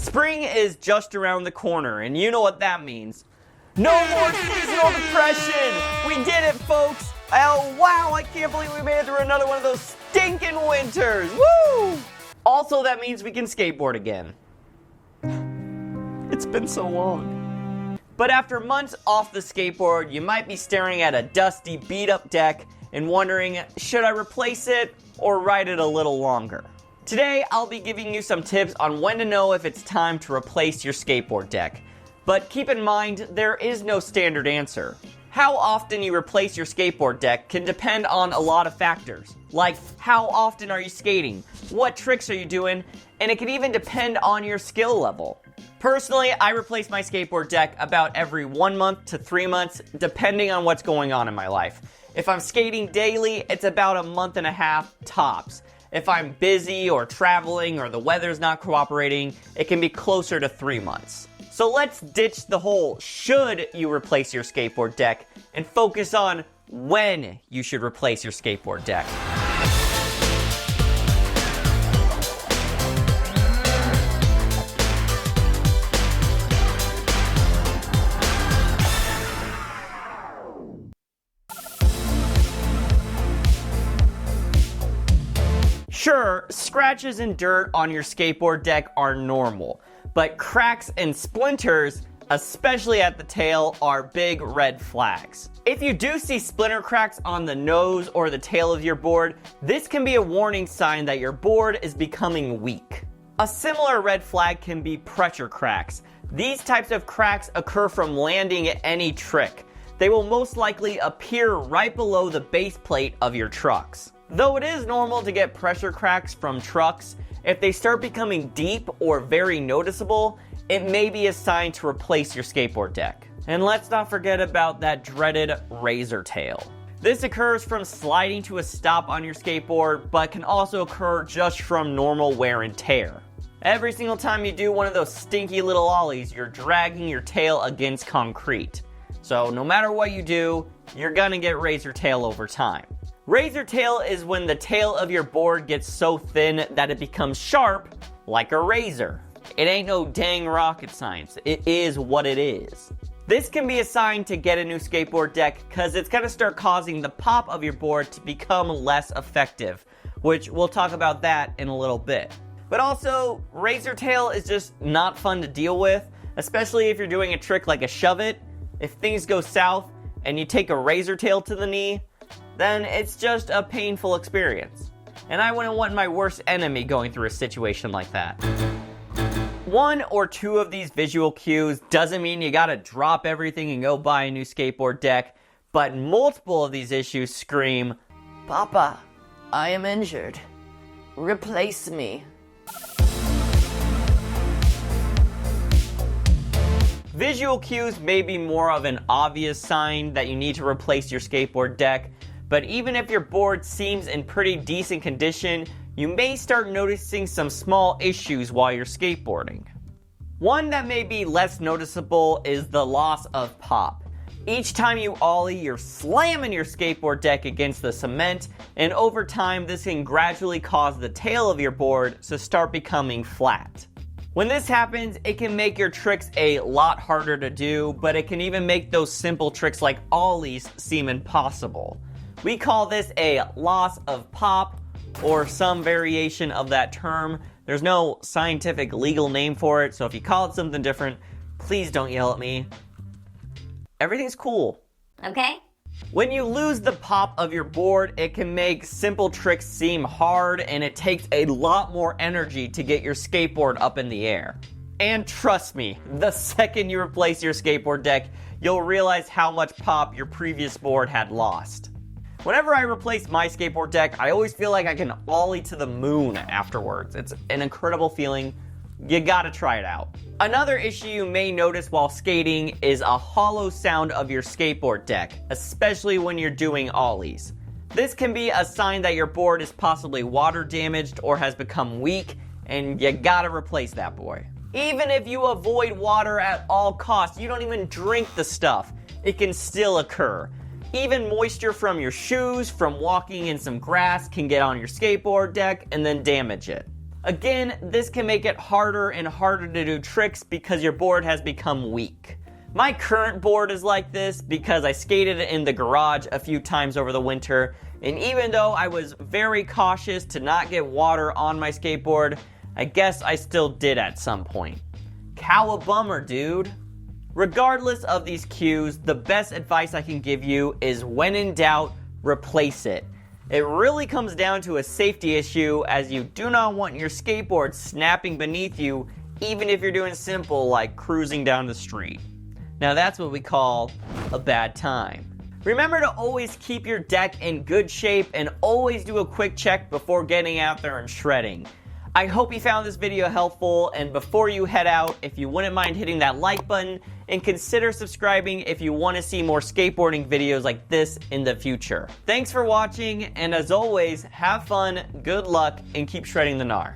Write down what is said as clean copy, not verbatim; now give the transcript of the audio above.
Spring is just around the corner, and you know what that means. No more seasonal depression! We did it, folks! Oh, wow, I can't believe we made it through another one of those stinking winters! Woo! Also, that means we can skateboard again. It's been so long. But after months off the skateboard, you might be staring at a dusty, beat-up deck and wondering, should I replace it or ride it a little longer? Today, I'll be giving you some tips on when to know if it's time to replace your skateboard deck. But keep in mind, there is no standard answer. How often you replace your skateboard deck can depend on a lot of factors, like how often are you skating, what tricks are you doing, and it can even depend on your skill level. Personally, I replace my skateboard deck about every 1 month to 3 months, depending on what's going on in my life. If I'm skating daily, it's about a month and a half tops. If I'm busy or traveling or the weather's not cooperating, it can be closer to 3 months. So let's ditch the whole should you replace your skateboard deck and focus on when you should replace your skateboard deck. Sure, scratches and dirt on your skateboard deck are normal, but cracks and splinters, especially at the tail, are big red flags. If you do see splinter cracks on the nose or the tail of your board, this can be a warning sign that your board is becoming weak. A similar red flag can be pressure cracks. These types of cracks occur from landing any trick. They will most likely appear right below the base plate of your trucks. Though it is normal to get pressure cracks from trucks, if they start becoming deep or very noticeable, it may be a sign to replace your skateboard deck. And let's not forget about that dreaded razor tail. This occurs from sliding to a stop on your skateboard, but can also occur just from normal wear and tear. Every single time you do one of those stinky little ollies, you're dragging your tail against concrete. So no matter what you do, you're gonna get razor tail over time. Razor tail is when the tail of your board gets so thin that it becomes sharp like a razor. It ain't no dang rocket science. It is what it is. This can be a sign to get a new skateboard deck because it's going to start causing the pop of your board to become less effective, which we'll talk about that in a little bit. But also, razor tail is just not fun to deal with, especially if you're doing a trick like a shove it. If things go south and you take a razor tail to the knee, then it's just a painful experience. And I wouldn't want my worst enemy going through a situation like that. 1 or 2 of these visual cues doesn't mean you gotta drop everything and go buy a new skateboard deck, but multiple of these issues scream, "Papa, I am injured. Replace me." Visual cues may be more of an obvious sign that you need to replace your skateboard deck, but even if your board seems in pretty decent condition, you may start noticing some small issues while you're skateboarding. One that may be less noticeable is the loss of pop. Each time you ollie, you're slamming your skateboard deck against the cement, and over time this can gradually cause the tail of your board to start becoming flat. When this happens, it can make your tricks a lot harder to do, but it can even make those simple tricks like ollies seem impossible. We call this a loss of pop, or some variation of that term. There's no scientific legal name for it, so if you call it something different, please don't yell at me. Everything's cool. Okay. When you lose the pop of your board, it can make simple tricks seem hard, and it takes a lot more energy to get your skateboard up in the air. And trust me, the second you replace your skateboard deck, you'll realize how much pop your previous board had lost. Whenever I replace my skateboard deck, I always feel like I can ollie to the moon afterwards. It's an incredible feeling. You gotta try it out. Another issue you may notice while skating is a hollow sound of your skateboard deck, especially when you're doing ollies. This can be a sign that your board is possibly water damaged or has become weak, and you gotta replace that boy. Even if you avoid water at all costs, you don't even drink the stuff, it can still occur. Even moisture from your shoes, from walking in some grass, can get on your skateboard deck and then damage it. Again, this can make it harder and harder to do tricks because your board has become weak. My current board is like this because I skated it in the garage a few times over the winter, and even though I was very cautious to not get water on my skateboard, I guess I still did at some point. Cowabummer, dude. Regardless of these cues, the best advice I can give you is when in doubt, replace it. It really comes down to a safety issue, as you do not want your skateboard snapping beneath you, even if you're doing simple like cruising down the street. Now that's what we call a bad time. Remember to always keep your deck in good shape and always do a quick check before getting out there and shredding. I hope you found this video helpful, and before you head out, if you wouldn't mind hitting that like button and consider subscribing if you want to see more skateboarding videos like this in the future. Thanks for watching, and as always, have fun, good luck, and keep shredding the gnar.